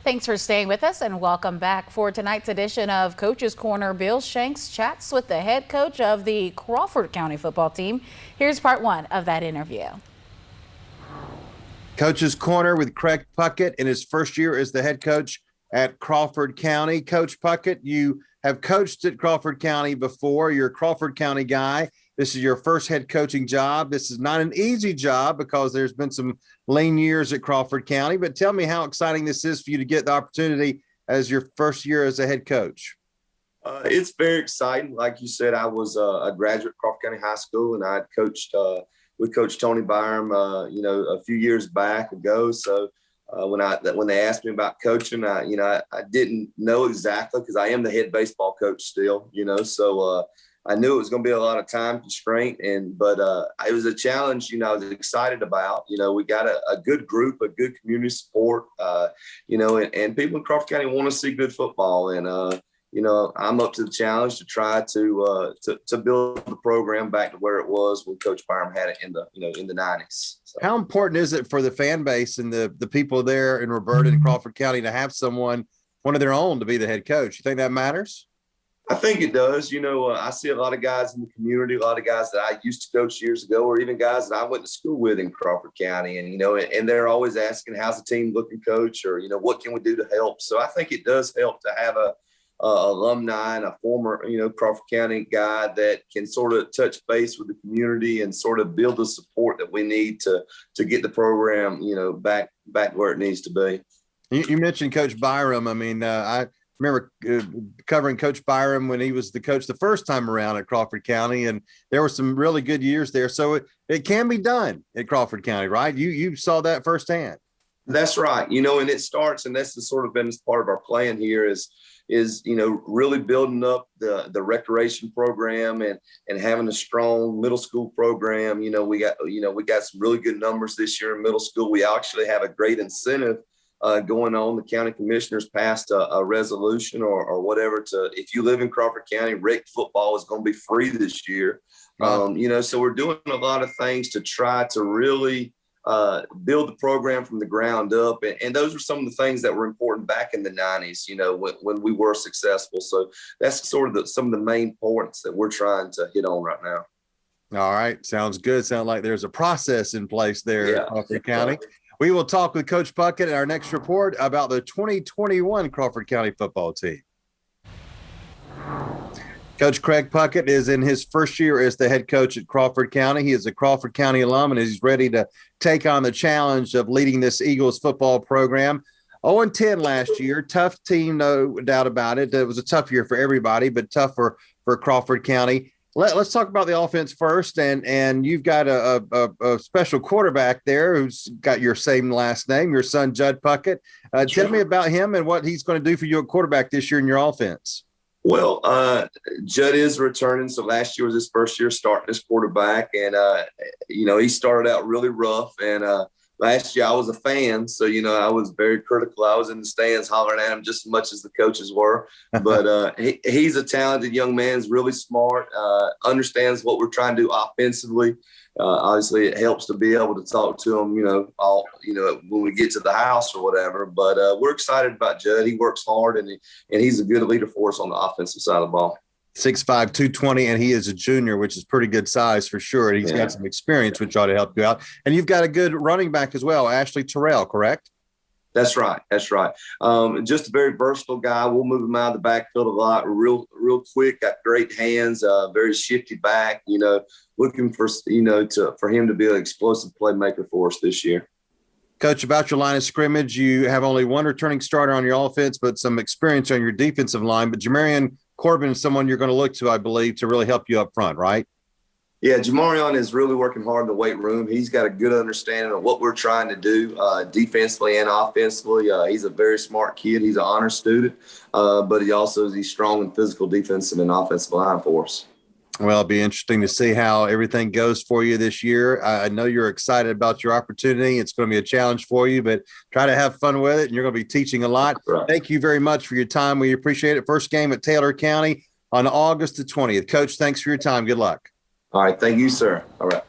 Thanks for staying with us and welcome back for tonight's edition of Coach's Corner. Bill Shanks chats with the head coach of the Crawford County football team. Here's part one of that interview. Coach's Corner with Craig Puckett in his first year as the head coach at Crawford County. Coach Puckett, you have coached at Crawford County before. You're a Crawford County guy. This is your first head coaching job. This is not an easy job because there's been some lean years at Crawford County, but tell me how exciting this is for you to get the opportunity as your first year as a head coach. It's very exciting. Like you said, I was a graduate of Crawford County High School, and I had coached with Coach Tony Byram, a few years back ago. So when they asked me about coaching, I didn't know exactly because I am the head baseball coach still, so I knew it was going to be a lot of time constraint, but it was a challenge, I was excited about. We got a good group, a good community support, and people in Crawford County want to see good football. And, I'm up to the challenge to try to build the program back to where it was when Coach Byram had it in the 90s. So. How important is it for the fan base and the people there in Roberta and Crawford County to have one of their own to be the head coach? You think that matters? I think it does. I see a lot of guys in the community, a lot of guys that I used to coach years ago, or even guys that I went to school with in Crawford County. And, and they're always asking, how's the team looking, coach? Or, what can we do to help? So I think it does help to have a alumni and a former, Crawford County guy that can sort of touch base with the community and sort of build the support that we need to get the program, back where it needs to be. You mentioned Coach Byram. I mean, I remember covering Coach Byram when he was the coach the first time around at Crawford County, and there were some really good years there. So it can be done at Crawford County, right? You saw that firsthand. That's right. And it starts, and that's the sort of been part of our plan here is really building up the recreation program and having a strong middle school program. We got some really good numbers this year in middle school. We actually have a great incentive going on. The county commissioners passed a resolution or whatever if you live in Crawford County, rec football is going to be free this year. So we're doing a lot of things to try to really build the program from the ground up. And those are some of the things that were important back in the 90s, when we were successful. So that's sort of some of the main points that we're trying to hit on right now. All right. Sounds good. Sounds like there's a process in place there at Crawford County. We will talk with Coach Puckett in our next report about the 2021 Crawford County football team. Coach Craig Puckett is in his first year as the head coach at Crawford County. He is a Crawford County alum, and he's ready to take on the challenge of leading this Eagles football program. 0-10 last year. Tough team, no doubt about it. It was a tough year for everybody, but tough for Crawford County. Let's talk about the offense first, and you've got a special quarterback there who's got your same last name, your son, Judd Puckett. Tell me about him and what he's going to do for you at quarterback this year in your offense. Well, Judd is returning. So last year was his first year starting as quarterback, and, he started out really rough, and last year I was a fan, so, I was very critical. I was in the stands hollering at him just as much as the coaches were. But he's a talented young man. He's really smart, understands what we're trying to do offensively. Obviously, it helps to be able to talk to him, when we get to the house or whatever. But we're excited about Judd. He works hard, and he's a good leader for us on the offensive side of the ball. 6'5", 220, and he is a junior, which is pretty good size for sure. And he's got some experience, which ought to help you out. And you've got a good running back as well, Ashley Terrell, correct? That's right. Just a very versatile guy. We'll move him out of the backfield a lot. Real quick, got great hands, very shifty back, looking for him to be an explosive playmaker for us this year. Coach, about your line of scrimmage, you have only one returning starter on your offense, but some experience on your defensive line. But Jamarian Corbin is someone you're going to look to, I believe, to really help you up front, right? Yeah, Jamarion is really working hard in the weight room. He's got a good understanding of what we're trying to do defensively and offensively. He's a very smart kid. He's an honor student, but he's strong in physical defensive and offensive line for us. Well, it'll be interesting to see how everything goes for you this year. I know you're excited about your opportunity. It's going to be a challenge for you, but try to have fun with it, and you're going to be teaching a lot. Right. Thank you very much for your time. We appreciate it. First game at Taylor County on August the 20th. Coach, thanks for your time. Good luck. All right. Thank you, sir. All right.